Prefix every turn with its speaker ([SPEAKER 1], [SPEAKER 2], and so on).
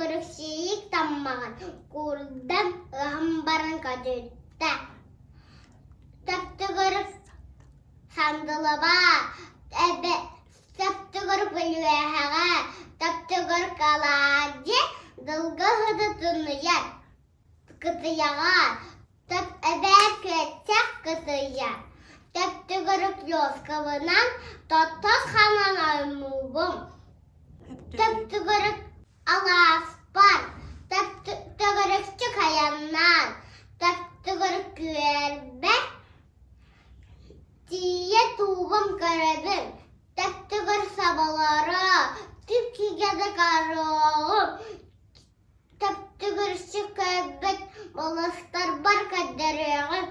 [SPEAKER 1] görüksüyük tamman. Kurdan ıhımbarın kadütte. Taptı görük sandılı var. Taptı görük bölüyeğe. Taptı görük alacı. Dılgı hıdı tunuyan. Kıtıyağa. Tap ebe köçek kıtıyan. Taptı görük yoskavınan. Totos hanan aymugum. Taptı görük alaspan. Taptı görük çıkayanlar. Taptı görük güverbe. Diye tuğum garibim. Taptı görük sabalara. Türkiye'de karım. Taptı görük çıkabet. Balastar bar kaderim.